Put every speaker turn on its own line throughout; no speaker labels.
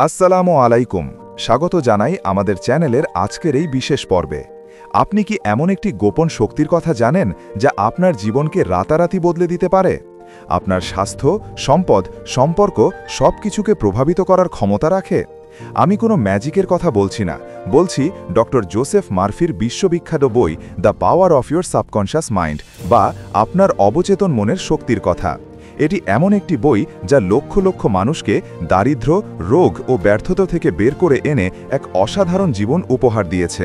আসসালামু আলাইকুম। স্বাগত জানাই আমাদের চ্যানেলের আজকের এই বিশেষ পর্বে। আপনি কি এমন একটি গোপন শক্তির কথা জানেন যা আপনার জীবনকে রাতারাতি বদলে দিতে পারে? আপনার স্বাস্থ্য, সম্পদ, সম্পর্ক সবকিছুকে প্রভাবিত করার ক্ষমতা রাখে? আমি কোনো ম্যাজিকের কথা বলছি না, বলছি ডক্টর জোসেফ মারফির বিশ্ববিখ্যাত বই the power of your subconscious mind বা আপনার অবচেতন মনের শক্তির কথা। এটি এমন একটি বই যা লক্ষ লক্ষ মানুষকে দারিদ্র্য, রোগ ও ব্যর্থতা থেকে বের করে এনে এক অসাধারণ জীবন উপহার দিয়েছে।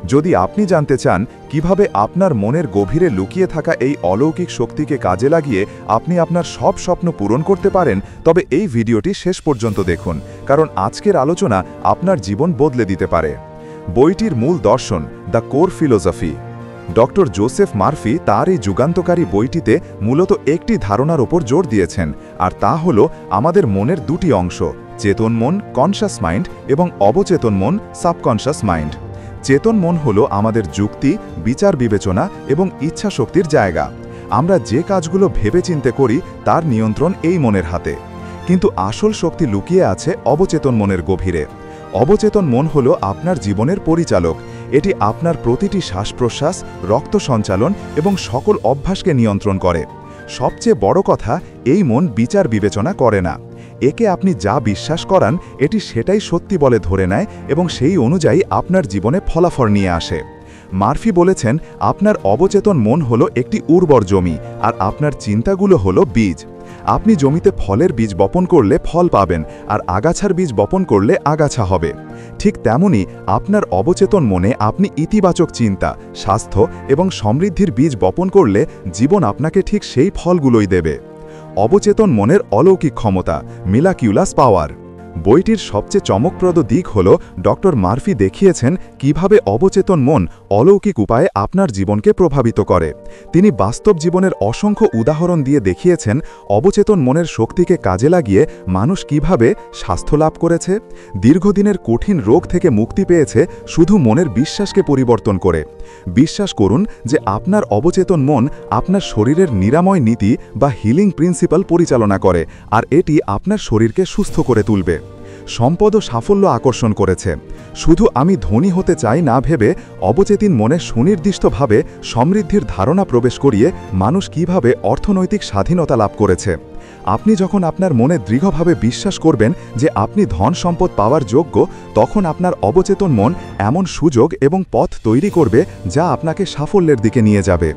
যদি আপনি জানতে চান কিভাবে আপনার মনের গভীরে লুকিয়ে থাকা এই অলৌকিক শক্তিকে কাজে লাগিয়ে আপনি আপনার সব স্বপ্ন পূরণ করতে পারেন, তবে এই ভিডিওটি শেষ পর্যন্ত দেখুন, কারণ আজকের আলোচনা আপনার জীবন বদলে দিতে পারে। বইটির মূল দর্শন the core philosophy. Doctor Joseph Murphy তার এই যুগান্তকারী বইটিতে মূলত একটি ধারণার ওপর জোর দিয়েছেন, আর তা হল আমাদের মনের দুটি অংশ, চেতন মন কনশাস মাইন্ড এবং অবচেতন মন সাবকনশাস মাইন্ড। চেতন মন হল আমাদের যুক্তি, বিচার বিবেচনা এবং ইচ্ছা শক্তির জায়গা। আমরা যে কাজগুলো ভেবেচিন্তে করি তার নিয়ন্ত্রণ এই মনের হাতে। কিন্তু আসল শক্তি লুকিয়ে আছে অবচেতন মনের গভীরে। অবচেতন মন হল আপনার জীবনের পরিচালক। এটি আপনার প্রতিটি শ্বাস-প্রশ্বাস, রক্ত সঞ্চালন এবং সকল অভ্যাসকে নিয়ন্ত্রণ করে। সবচেয়ে বড় কথা, এই মন বিচার বিবেচনা করে না। একে আপনি যা বিশ্বাস করান এটি সেটাই সত্যি বলে ধরে নেয় এবং সেই অনুযায়ী আপনার জীবনে ফলাফল নিয়ে আসে। মারফি বলেছেন, আপনার অবচেতন মন হলো একটি উর্বর জমি, আর আপনার চিন্তাগুলো হলো বীজ। আপনি জমিতে ফলের বীজ বপন করলে ফল পাবেন, আর আগাছার বীজ বপন করলে আগাছা হবে। ঠিক তেমনি আপনার অবচেতন মনে আপনি ইতিবাচক চিন্তা, স্বাস্থ্য এবং সমৃদ্ধির বীজ বপন করলে জীবন আপনাকে ঠিক সেই ফলগুলোই দেবে। অবচেতন মনের অলৌকিক ক্ষমতা, মিরাকিউলাস পাওয়ার। বইটির সবচেয়ে চমকপ্রদ দিক হল ডক্টর মারফি দেখিয়েছেন কিভাবে অবচেতন মন অলৌকিক উপায়ে আপনার জীবনকে প্রভাবিত করে। তিনি বাস্তব জীবনের অসংখ্য উদাহরণ দিয়ে দেখিয়েছেন অবচেতন মনের শক্তিকে কাজে লাগিয়ে মানুষ কিভাবে স্বাস্থ্য লাভ করেছে, দীর্ঘদিনের কঠিন রোগ থেকে মুক্তি পেয়েছে শুধু মনের বিশ্বাসকে পরিবর্তন করে। বিশ্বাস করুন যে আপনার অবচেতন মন আপনার শরীরের নিরাময় নীতি বা হিলিং প্রিন্সিপাল পরিচালনা করে, আর এটি আপনার শরীরকে সুস্থ করে তুলবে। সম্পদ ও সাফল্য আকর্ষণ করেছে। শুধু আমি ধনী হতে চাই না ভেবে অবচেতন মনে সুনির্দিষ্টভাবে সমৃদ্ধির ধারণা প্রবেশ করিয়ে মানুষ কিভাবে অর্থনৈতিক স্বাধীনতা লাভ করেছে। আপনি যখন আপনার মনে দৃঢ়ভাবে বিশ্বাস করবেন যে আপনি ধন সম্পদ পাওয়ার যোগ্য, তখন আপনার অবচেতন মন এমন সুযোগ এবং পথ তৈরি করবে যা আপনাকে সাফল্যের দিকে নিয়ে যাবে।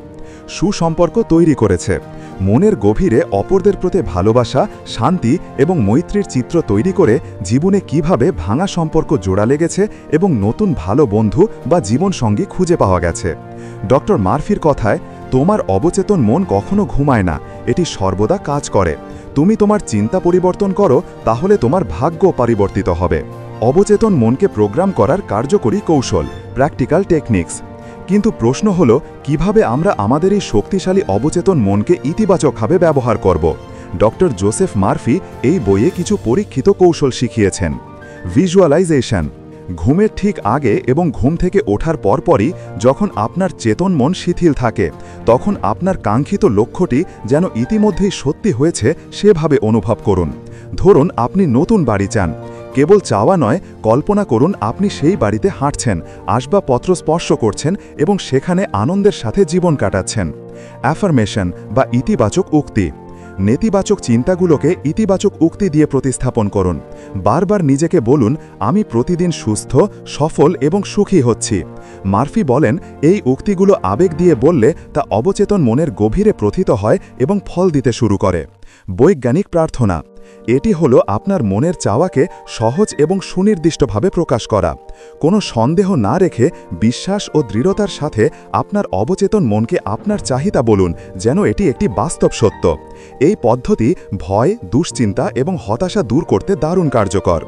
সুসম্পর্ক তৈরি করেছে। মনের গভীরে অপরদের প্রতি ভালোবাসা, শান্তি এবং মৈত্রীর চিত্র তৈরি করে জীবনে কিভাবে ভাঙা সম্পর্ক জোড়া লেগেছে এবং নতুন ভালো বন্ধু বা জীবনসঙ্গী খুঁজে পাওয়া গেছে। ডক্টর মারফির কথায়, তোমার অবচেতন মন কখনো ঘুমায় না, এটি সর্বদা কাজ করে। তুমি তোমার চিন্তা পরিবর্তন করো, তাহলে তোমার ভাগ্য পরিবর্তিত হবে। অবচেতন মনকে প্রোগ্রাম করার কার্যকরী কৌশল, প্র্যাকটিক্যাল টেকনিক্স। কিন্তু প্রশ্ন হল, কিভাবে আমরা আমাদের এই শক্তিশালী অবচেতন মনকে ইতিবাচকভাবে ব্যবহার করব? ডক্টর জোসেফ মারফি এই বইয়ে কিছু পরীক্ষিত কৌশল শিখিয়েছেন। ভিজুয়ালাইজেশন। ঘুমের ঠিক আগে এবং ঘুম থেকে ওঠার পরপরই যখন আপনার চেতন মন শিথিল থাকে, তখন আপনার কাঙ্ক্ষিত লক্ষ্যটি যেন ইতিমধ্যেই সত্যি হয়েছে সেভাবে অনুভব করুন। ধরুন আপনি নতুন বাড়ি চান। কেবল চাওয়া নয়, কল্পনা করুন আপনি সেই বাড়িতে হাঁটছেন, আসবাবপত্র স্পর্শ করছেন এবং সেখানে আনন্দের সাথে জীবন কাটাচ্ছেন। অ্যাফার্মেশন বা ইতিবাচক উক্তি। নেতিবাচক চিন্তাগুলোকে ইতিবাচক উক্তি দিয়ে প্রতিস্থাপন করুন। বারবার নিজেকে বলুন, আমি প্রতিদিন সুস্থ, সফল এবং সুখী হচ্ছি। মারফি বলেন, এই উক্তিগুলো আবেগ দিয়ে বললে তা অবচেতন মনের গভীরে প্রথিত হয় এবং ফল দিতে শুরু করে। বৈজ্ঞানিক প্রার্থনা। এটি হলো আপনার মনের চাওয়াকে সহজ এবং সুনির্দিষ্টভাবে প্রকাশ করা। কোনো সন্দেহ না রেখে বিশ্বাস ও দৃঢ়তার সাথে আপনার অবচেতন মনকে আপনার চাহিদা বলুন, যেন এটি একটি বাস্তব সত্য। এই পদ্ধতি ভয়, দুশ্চিন্তা এবং হতাশা দূর করতে দারুণ কার্যকর।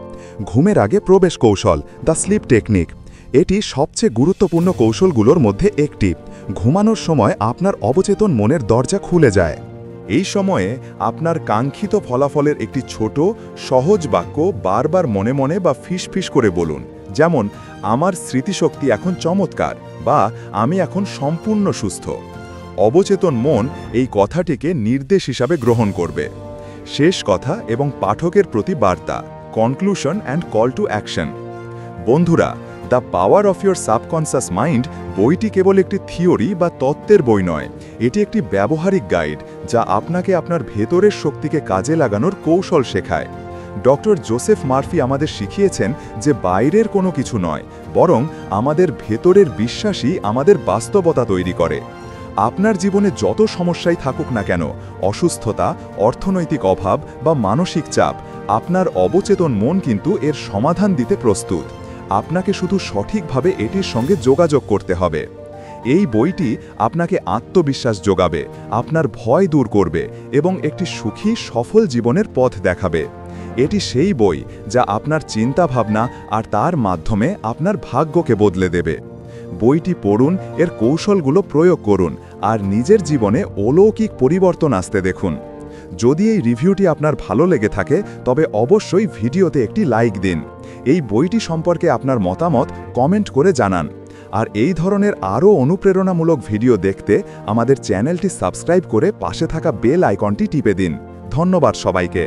ঘুমের আগে প্রবেশ কৌশল, দ্য স্লিপ টেকনিক। এটি সবচেয়ে গুরুত্বপূর্ণ কৌশলগুলোর মধ্যে একটি। ঘুমানোর সময় আপনার অবচেতন মনের দরজা খুলে যায়। এই সময়ে আপনার কাঙ্ক্ষিত ফলাফলের একটি ছোট, সহজ বাক্য বারবার মনে মনে বা ফিসফিস করে বলুন, যেমন আমার স্মৃতিশক্তি এখন চমৎকার বা আমি এখন সম্পূর্ণ সুস্থ। অবচেতন মন এই কথাটিকে নির্দেশ হিসাবে গ্রহণ করবে। শেষ কথা এবং পাঠকের প্রতি বার্তা, conclusion and call to action. বন্ধুরা, the power of your subconscious mind বইটি কেবল একটি থিওরি বা তত্ত্বের বই নয়, এটি একটি ব্যবহারিক গাইড যা আপনাকে আপনার ভেতরের শক্তিকে কাজে লাগানোর কৌশল শেখায়। ডক্টর জোসেফ মার্ফি আমাদের শিখিয়েছেন যে বাইরের কোনো কিছু নয়, বরং আমাদের ভেতরের বিশ্বাসই আমাদের বাস্তবতা তৈরি করে। আপনার জীবনে যত সমস্যাই থাকুক না কেন, অসুস্থতা, অর্থনৈতিক অভাব বা মানসিক চাপ, আপনার অবচেতন মন কিন্তু এর সমাধান দিতে প্রস্তুত। আপনাকে শুধু সঠিকভাবে এটির সঙ্গে যোগাযোগ করতে হবে। এই বইটি আপনাকে আত্মবিশ্বাস যোগাবে, আপনার ভয় দূর করবে এবং একটি সুখী সফল জীবনের পথ দেখাবে। এটি সেই বই যা আপনার চিন্তাভাবনা আর তার মাধ্যমে আপনার ভাগ্যকে বদলে দেবে। বইটি পড়ুন, এর কৌশলগুলো প্রয়োগ করুন আর নিজের জীবনে অলৌকিক পরিবর্তন আসতে দেখুন। যদি এই রিভিউটি আপনার ভালো লেগে থাকে তবে অবশ্যই ভিডিওতে একটি লাইক দিন। এই বইটি সম্পর্কে আপনার মতামত কমেন্ট করে জানান। আর এই ধরনের আরও অনুপ্রেরণামূলক ভিডিও দেখতে আমাদের চ্যানেলটি সাবস্ক্রাইব করে পাশে থাকা বেল আইকনটি টিপে দিন। ধন্যবাদ সবাইকে।